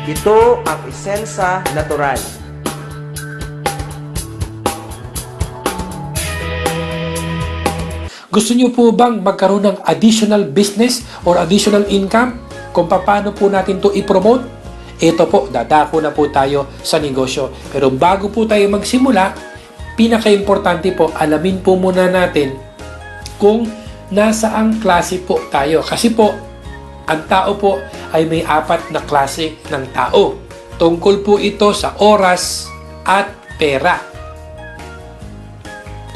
Ito ang Isensa Natural. Gusto niyo po bang magkaroon ng additional business or additional income? Kung paano po natin to i-promote? Ito po, dadako na po tayo sa negosyo. Pero bago po tayo magsimula, pinaka-importante po, alamin po muna natin kung nasaang klase po tayo. Kasi po, ang tao po ay may 4 na klase ng tao. Tungkol po ito sa oras at pera.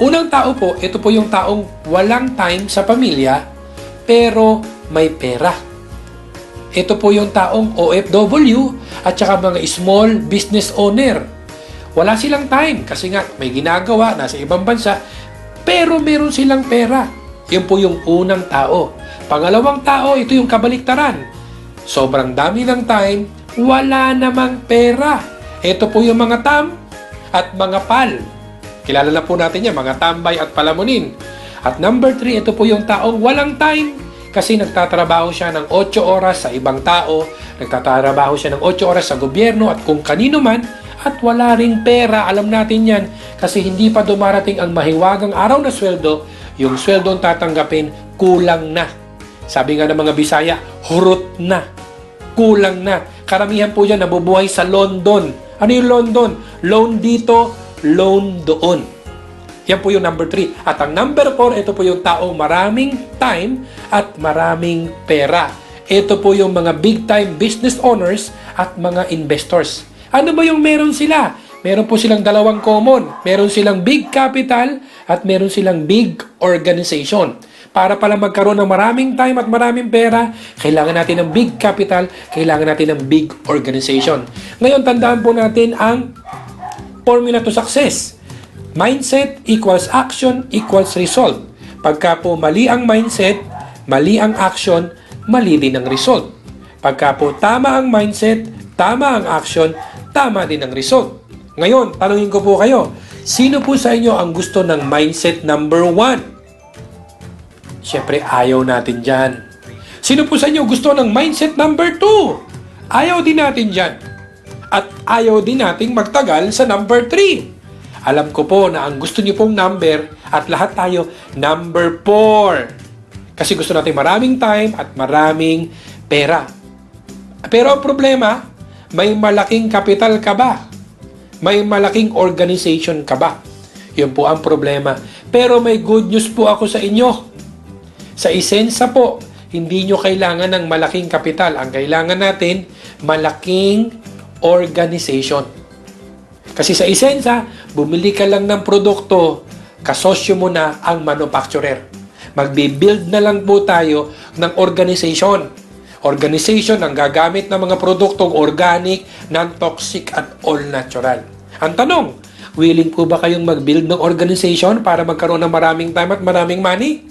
Unang tao po, ito po yung taong walang time sa pamilya, pero may pera. Ito po yung taong OFW at saka mga small business owner. Wala silang time kasi nga may ginagawa, nasa ibang bansa, pero meron silang pera. Yun po yung unang tao. Pangalawang tao, ito yung kabaliktaran. Sobrang dami ng time, wala namang pera. Ito po yung mga tam at mga pal. Kilala na po natin yan, mga tambay at palamunin. At number 3, ito po yung taong walang time kasi nagtatrabaho siya ng 8 oras sa ibang tao, nagtatrabaho siya ng 8 oras sa gobyerno at kung kanino man at wala ring pera. Alam natin yan kasi hindi pa dumarating ang mahiwagang araw na sweldo, yung sweldong tatanggapin kulang na. Sabi nga ng mga Bisaya, hurot na. Kulang na. Karamihan po dyan nabubuhay sa London. Ano yung London? Loan dito, loan doon. Yan po yung number 3. At ang number 4, ito po yung taong maraming time at maraming pera. Ito po yung mga big time business owners at mga investors. Ano ba yung meron sila? Meron po silang dalawang common. Meron silang big capital at meron silang big organization. Para pala magkaroon ng maraming time at maraming pera, kailangan natin ng big capital, kailangan natin ng big organization. Ngayon, tandaan po natin ang formula to success. Mindset equals action equals result. Pagka po mali ang mindset, mali ang action, mali din ang result. Pagka po tama ang mindset, tama ang action, tama din ang result. Ngayon, tanungin ko po kayo, sino po sa inyo ang gusto ng mindset number 1? Siyempre, ayaw natin dyan. Sino po sa inyo gusto ng mindset number 2? Ayaw din natin dyan. At ayaw din nating magtagal sa number 3. Alam ko po na ang gusto niyo pong number at lahat tayo number 4. Kasi gusto natin maraming time at maraming pera. Pero ang problema, may malaking kapital ka ba? May malaking organization ka ba? Yun po ang problema. Pero may good news po ako sa inyo. Sa Isensa po, hindi nyo kailangan ng malaking kapital. Ang kailangan natin, malaking organization. Kasi sa Isensa, bumili ka lang ng produkto, kasosyo mo na ang manufacturer. Magbi-build na lang po tayo ng organization. Organization ang gagamit ng mga produktong organic, non-toxic at all-natural. Ang tanong, willing po ba kayong mag-build ng organization para magkaroon ng maraming time at maraming money?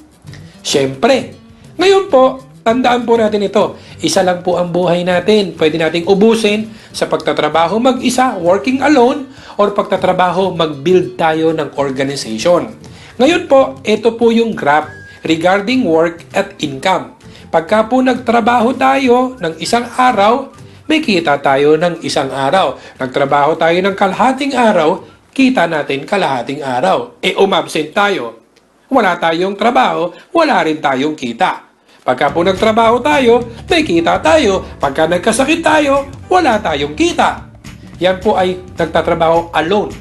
Siyempre. Ngayon po, tandaan po natin ito. Isa lang po ang buhay natin. Pwede nating ubusin sa pagtatrabaho mag-isa, working alone, or pagtatrabaho mag-build tayo ng organization. Ngayon po, ito po yung graph regarding work at income. Pagka po nagtrabaho tayo ng isang araw, may kita tayo ng isang araw. Nagtrabaho tayo ng kalahating araw, kita natin kalahating araw. Umabsent tayo. Wala tayong trabaho, wala rin tayong kita. Pagka po nagtrabaho tayo, may kita tayo. Pagka nagkasakit tayo, wala tayong kita. Yan po ay nagtatrabaho alone.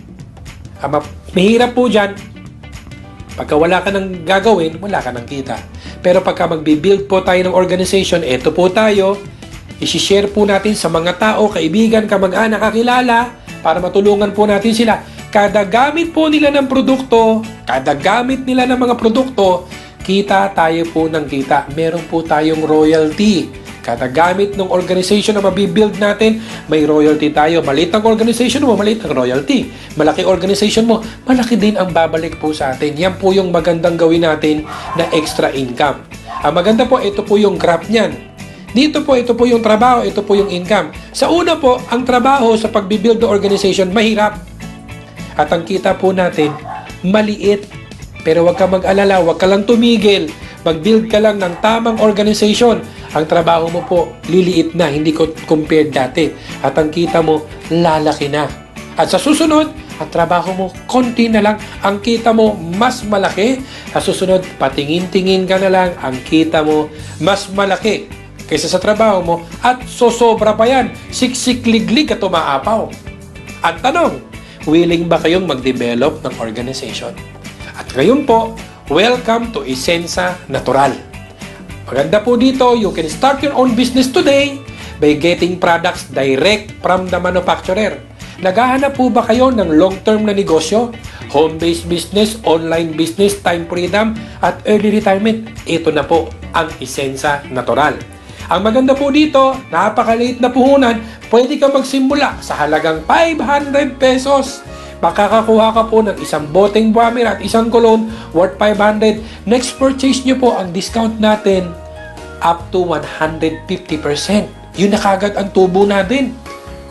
Mahirap po dyan. Pagka wala ka nang gagawin, wala ka nang kita. Pero pagka magbibuild po tayo ng organization, eto po tayo, isi-share po natin sa mga tao, kaibigan, kamag-anak, kakilala, para matulungan po natin sila. Kada gamit po nila ng produkto, kada gamit nila ng mga produkto, kita tayo po ng kita. Meron po tayong royalty. Kada gamit ng organization na mabibuild natin, may royalty tayo. Maliit ang organization mo, maliit ang royalty. Malaki organization mo, malaki din ang babalik po sa atin. Yan po yung magandang gawin natin na extra income. Ang maganda po, ito po yung graph niyan. Dito po, ito po yung trabaho, ito po yung income. Sa una po, ang trabaho sa pagbibuild ng organization, mahirap. At ang kita po natin, maliit. Pero huwag ka mag-alala, huwag ka lang tumigil. mag-build ka lang ng tamang organization. Ang trabaho mo po, liliit na, hindi ko compared dati. At ang kita mo, lalaki na. At sa susunod, ang trabaho mo, konti na lang. Ang kita mo, mas malaki. Sa susunod, patingin-tingin ka na lang. Ang kita mo, mas malaki kaysa sa trabaho mo. At sosobra pa yan. Siksik-liglig at umaapaw. Ang tanong, willing ba kayong mag-develop ng organization? At ngayon po, welcome to Isensa Natural. Maganda po dito, you can start your own business today by getting products direct from the manufacturer. Naghahanap po ba kayo ng long-term na negosyo? Home-based business, online business, time freedom, at early retirement? Ito na po ang Isensa Natural. Ang maganda po dito, napakaliit na puhunan, pwede ka magsimula sa halagang 500 pesos. Makakakuha ka po ng isang boteng buwamer at isang cologne worth 500. Next purchase nyo po, ang discount natin up to 150%. Yun na kagad ang tubo natin.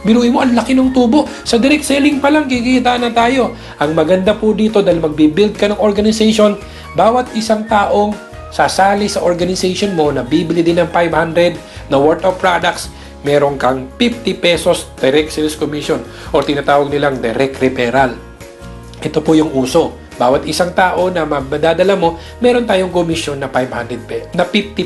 Biruin mo, ang laki ng tubo. Sa direct selling pa lang, kikita na tayo. Ang maganda po dito, dahil magbibuild ka ng organization, bawat isang taong sasali sa organization mo na bibili din ng 500 na worth of products, meron kang 50 pesos direct sales commission or tinatawag nilang direct referral. Ito po yung uso. Bawat isang tao na madadala mo, meron tayong commission na 50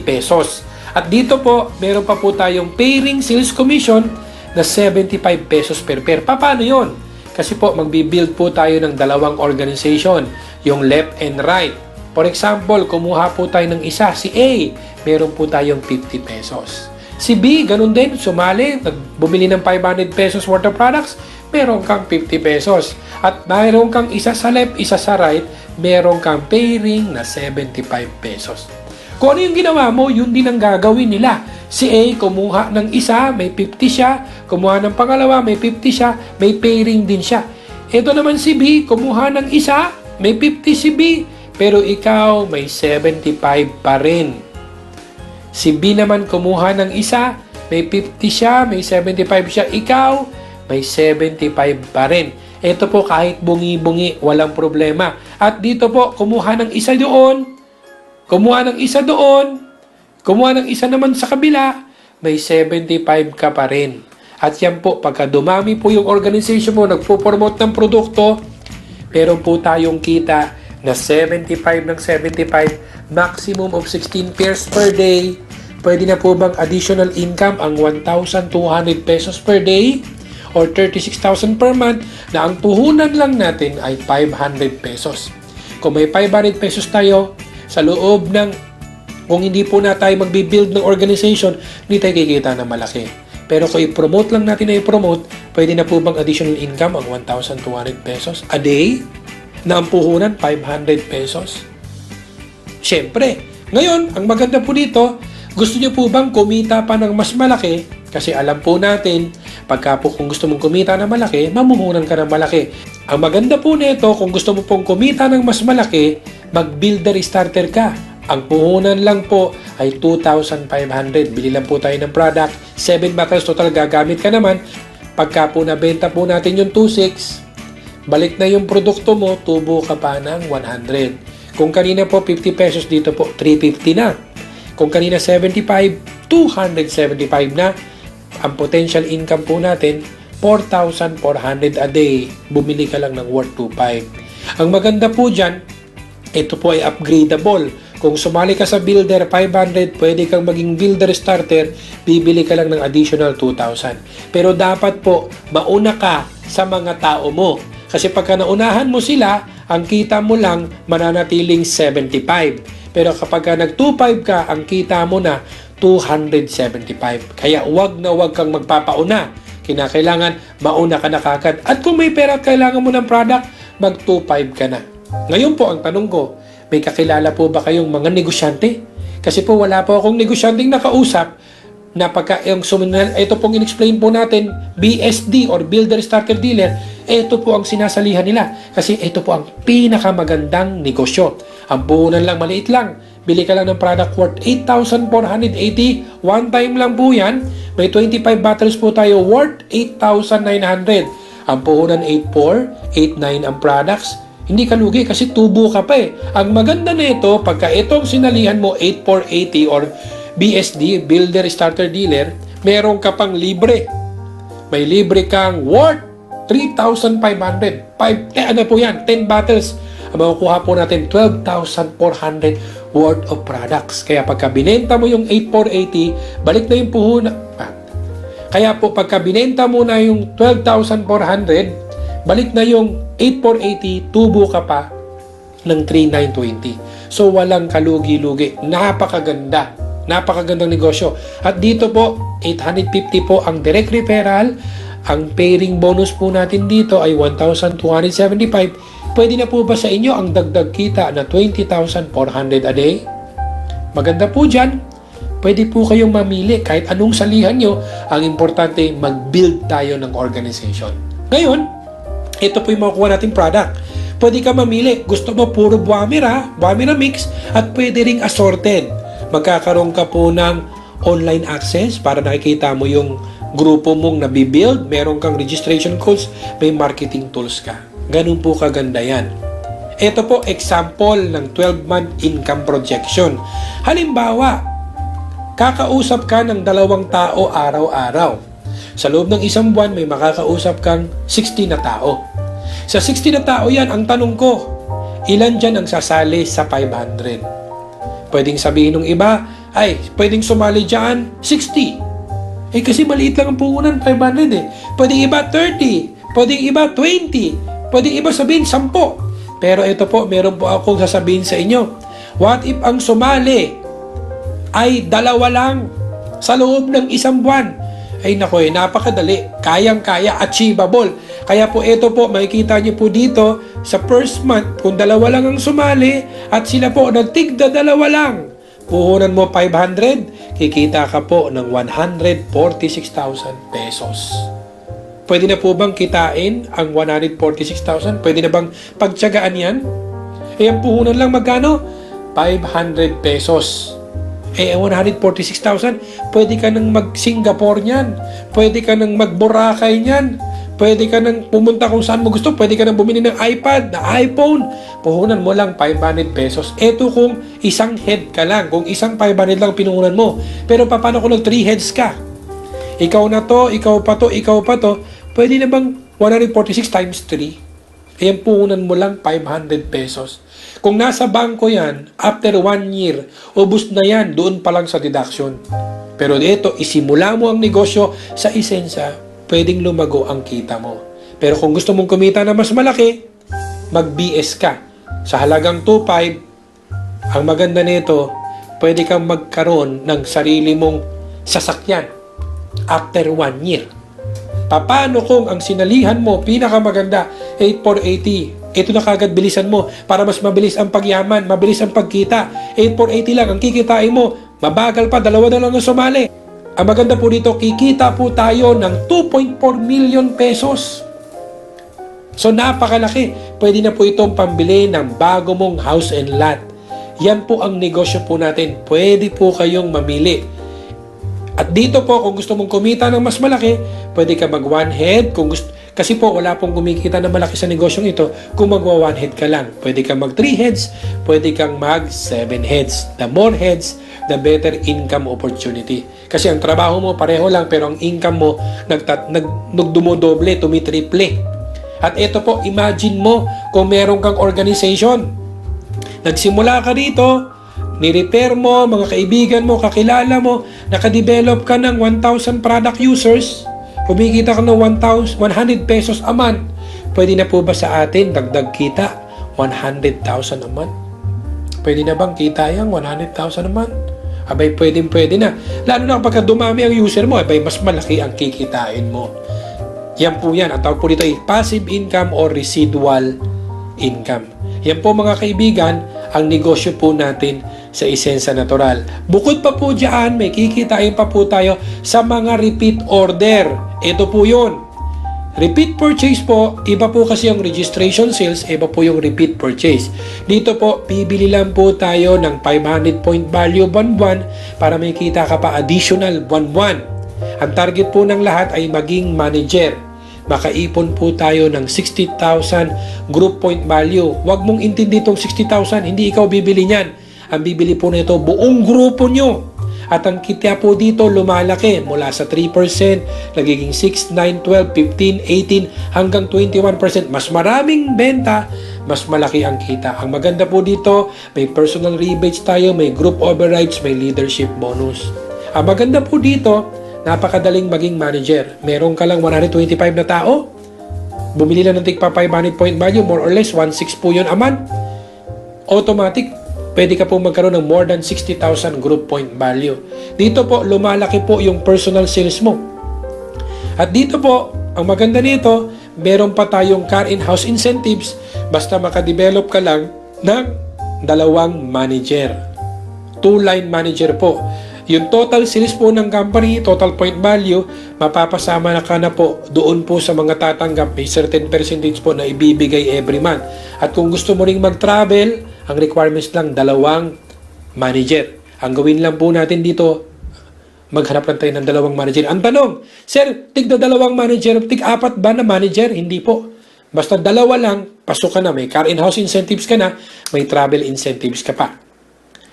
pesos. At dito po, meron pa po tayong pairing sales commission na 75 pesos per pair. Paano yun? Kasi po, magbibuild po tayo ng dalawang organization, yung left and right. For example, kumuha po tayo ng isa, si A, meron po tayong 50 pesos. Si B, ganun din, sumali, bumili ng 500 pesos worth of products, meron kang 50 pesos. At mayroon kang isa sa left, isa sa right, meron kang pairing na 75 pesos. Kung ano yung ginawa mo, yun din ang gagawin nila. Si A, kumuha ng isa, may 50 siya. Kumuha ng pangalawa, may 50 siya. May pairing din siya. Ito naman si B, kumuha ng isa, may 50 si B. Pero ikaw, may 75 pa rin. Si B naman kumuha ng isa, may 50 siya, may 75 siya. Ikaw, may 75 pa rin. Ito po kahit bungi-bungi, walang problema. At dito po, kumuha ng isa doon, kumuha ng isa doon, kumuha ng isa naman sa kabila, may 75 ka pa rin. At yan po, pagka dumami po yung organization mo, nagpo-promote ng produkto, meron po tayong kita na 75 ng 75, maximum of 16 pairs per day. Pwede na po bang additional income ang 1,200 pesos per day or 36,000 per month na ang puhunan lang natin ay 500 pesos. Kung may 500 pesos tayo, sa loob ng, kung hindi po na tayo magbibuild ng organization, hindi tayo kikita na malaki. Pero kung i-promote lang natin na i-promote, pwede na po bang additional income ang 1,200 pesos a day? Na ang puhunan, 500 pesos. Siyempre, ngayon, ang maganda po dito, gusto nyo po bang kumita pa ng mas malaki? Kasi alam po natin, pagka po kung gusto mong kumita ng malaki, mamuhunan ka ng malaki. Ang maganda po nito, kung gusto mo pong kumita ng mas malaki, mag-builder starter ka. Ang puhunan lang po ay 2,500. Bili lang po tayo ng product. 7 bottles total gagamit ka naman. Pagka po nabenta po natin yung 2,600, balik na yung produkto mo, tubo ka pa ng 100. Kung kanina po 50 pesos, dito po 350 na. Kung kanina 75, 275 na. Ang potential income po natin, 4,400 a day. Bumili ka lang ng worth 2,500. Ang maganda po dyan, ito po ay upgradable. Kung sumali ka sa builder 500, pwede kang maging builder starter, bibili ka lang ng additional 2,000. Pero dapat po, mauna ka sa mga tao mo. Kasi pagka naunahan mo sila, ang kita mo lang mananatiling 75. Pero kapag nag-2,500 ka, ang kita mo na 275. Kaya wag na wag kang magpapauna. Kinakailangan mauna ka na kagad. At kung may pera at kailangan mo ng product, mag-2,500 ka na. Ngayon po, ang tanong ko, may kakilala po ba kayong mga negosyante? Kasi po wala po akong negosyanteng nakausap na pagka yung ito pong in-explain po natin, BSD or Builder Starter Dealer, ito po ang sinasalihan nila. Kasi ito po ang pinakamagandang negosyo. Ang puhunan lang, maliit lang. Bili ka lang ng product worth 8,480. One time lang po yan. May 25 bottles po tayo worth 8,900. Ang puhunan 8,400, 8,900 ang products. Hindi ka lugi kasi tubo ka pa eh. Ang maganda nito, pagka itong sinalihan mo 8480 or BSD, Builder Starter Dealer, meron ka pang libre. May libre kang worth 3,500. Ano po yan? 10 bottles. Ang makukuha po natin 12,400 worth of products. Kaya pagka binenta mo yung 8480, balik na yung puhunan. Kaya po pagka binenta mo na yung 12,400, balik na yung 8480, tubo ka pa ng 3,920. So walang kalugi-lugi. Napakaganda. Napakagandang negosyo. At dito po, 850 po ang direct referral. Ang pairing bonus po natin dito ay 1,275. Pwede na po ba sa inyo ang dagdag kita na 20,400 a day? Maganda po dyan. Pwede po kayong mamili kahit anong salihan nyo. Ang importante, mag-build tayo ng organization. Ngayon, ito po yung makukuha nating product. Pwede ka mamili. Gusto mo puro Buamira mix, at pwede ring assorted. Magkakaroon ka po ng online access para nakikita mo yung grupo mong nabibuild. Meron kang registration codes, may marketing tools ka. Ganun po kaganda yan. Ito po example ng 12-month income projection. Halimbawa, kakausap ka ng 2 tao araw-araw. Sa loob ng isang buwan, may makakausap kang 60 na tao. Sa 60 na tao yan, ang tanong ko, ilan dyan ang sasali sa 500? Pwedeng sabihin ng iba, ay, pwedeng sumali dyan 60. Kasi maliit lang ang puhunan, 500 eh. Pwedeng iba 30, pwedeng iba 20, pwedeng iba sabihin 10. Pero ito po, meron po akong sasabihin sa inyo. What if ang sumali ay 2 lang sa loob ng isang buwan? Ay nako napakadali. Kayang-kaya, achievable. Kaya po ito po, makikita niyo po dito sa first month, kung 2 lang ang sumali at sila po nagtigda 2 lang, puhunan mo 500, kikita ka po ng 146,000 pesos. Pwede na po bang kitain ang 146,000? Pwede na bang pagtiyagaan yan? Ang puhunan lang magkano? 500 pesos. 146,000, pwede ka nang mag-Singapore niyan. Pwede ka nang mag-Boracay niyan. Pwede ka nang pumunta kung saan mo gusto. Pwede ka nang bumili ng iPad, na iPhone. Puhunan mo lang 500 pesos. Ito kung isang head ka lang. Kung isang 500 lang pinuhunan mo. Pero paano kung 3 heads ka? Ikaw na to, ikaw pa to, ikaw pa to. Pwede na bang 146 times 3? Puhunan mo lang 500 pesos. Kung nasa bangko yan, after 1 year, ubus na yan, doon pa lang sa deduction. Pero dito, isimula mo ang negosyo sa Isensa, pwedeng lumago ang kita mo. Pero kung gusto mong kumita na mas malaki, mag-BS ka. Sa halagang 2.5, ang maganda nito, pwede kang magkaroon ng sarili mong sasakyan after 1 year. Paano kung ang sinalihan mo, pinakamaganda, 8480, ito na kagad bilisan mo para mas mabilis ang pagyaman, mabilis ang pagkita. 8480 lang ang kikitain mo. Mabagal pa, 2 na lang ang sumali. Ang maganda po dito, kikita po tayo ng 2.4 million pesos. So napakalaki. Pwede na po itong pambili ng bago mong house and lot. Yan po ang negosyo po natin. Pwede po kayong mamili. At dito po, kung gusto mong kumita ng mas malaki, pwede ka mag 1 head. Kasi po, wala pong kumikita na malaki sa negosyong ito kung magwa 1 head ka lang. Pwede kang mag 3 heads, pwede kang mag 7 heads. The more heads, the better income opportunity. Kasi ang trabaho mo pareho lang, pero ang income mo nagdumodoble, tumitriple. At ito po, imagine mo kung meron kang organization. Nagsimula ka dito, ni-repair mo, mga kaibigan mo, kakilala mo, nakadevelop ka ng 1,000 product users, kumikita ka ng 100 pesos a month. Pwede na po ba sa atin dagdag kita 100,000 a month? Pwede na bang kita yan 100,000 a month? Abay, pwede na. Lalo na kapag dumami ang user mo, abay, mas malaki ang kikitain mo. Yan po yan. Ang tawag po dito ay passive income or residual income. Yan po mga kaibigan, ang negosyo po natin sa Isensa Natural. Bukod pa po dyan, may kikitain pa po tayo sa mga repeat order. Ito po yun. Repeat purchase po, iba po kasi yung registration sales, iba po yung repeat purchase. Dito po, bibili lang po tayo ng 500 point value buwan-buwan para may kita ka pa additional buwan-buwan. Ang target po ng lahat ay maging manager. makaipon po tayo ng 60,000 group point value. Huwag mong intindi itong 60,000, hindi ikaw bibili niyan. Ang bibili po nito, buong grupo nyo. At ang kita po dito lumalaki mula sa 3%, nagiging 6, 9, 12, 15, 18, hanggang 21%. Mas maraming benta, mas malaki ang kita. Ang maganda po dito, may personal rebates tayo, may group overrides, may leadership bonus. Ang maganda po dito, napakadaling maging manager. Meron ka lang 125 na tao, bumili lang ng tigpa 500 point value, more or less 1.6 po yun a month. Automatic, pwede ka po magkaroon ng more than 60,000 group point value. Dito po, lumalaki po yung personal sales mo. At dito po, ang maganda nito, meron pa tayong car in-house incentives basta makadevelop ka lang ng 2 manager. 2-line manager po. Yung total sales po ng company, total point value, mapapasama na ka na po doon po sa mga tatanggap. May certain percentage po na ibibigay every month. At kung gusto mo ring mag-travel, ang requirements lang 2 manager. Ang gawin lang po natin dito, maghanap lang tayo ng 2 manager. Ang tanong, sir, tig 2 manager, tig 4 ba na manager? Hindi po. Basta 2 lang, pasok ka na. May car in-house incentives ka na, may travel incentives ka pa.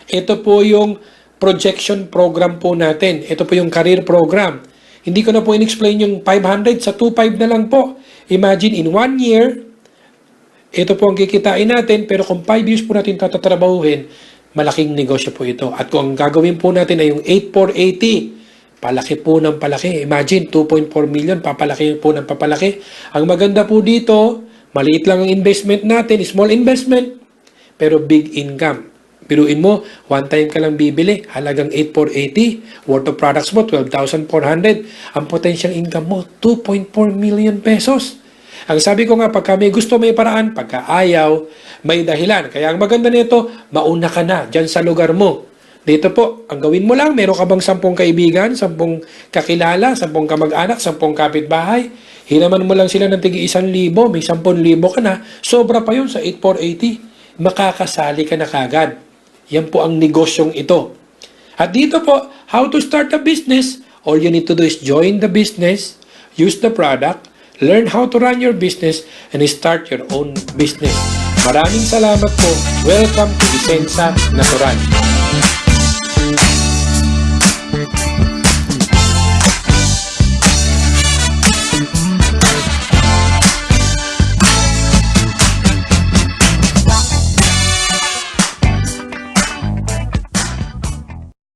Ito po yung projection program po natin. Ito po yung career program. Hindi ko na po in-explain yung 500 sa 2.5 na lang po. Imagine in 1 year, ito po ang kikitain natin, pero kung 5 years po natin tatatrabahuhin, malaking negosyo po ito. At kung ang gagawin po natin ay yung 8,480, palaki po ng palaki. Imagine, 2.4 million, papalaki po ng papalaki. Ang maganda po dito, maliit lang ang investment natin, small investment, pero big income. Biruin mo, one time ka lang bibili, halagang 8,480, worth of products mo, 12,400. Ang potential income mo, 2.4 million pesos. Ang sabi ko nga, pagka may gusto, may paraan. Pagka ayaw, may dahilan. Kaya ang maganda nito, mauna ka na dyan sa lugar mo. Dito po, ang gawin mo lang, meron ka bang 10 kaibigan, 10 kakilala, 10 kamag-anak, 10 kapitbahay. Hinaman mo lang sila ng tigi 1,000, may 10,000 ka na. Sobra pa yun sa 8,480. Makakasali ka na kagad. Yan po ang negosyong ito. At dito po, how to start a business. All you need to do is join the business, use the product, learn how to run your business, and start your own business. Maraming salamat po. Welcome to Isensa Natural.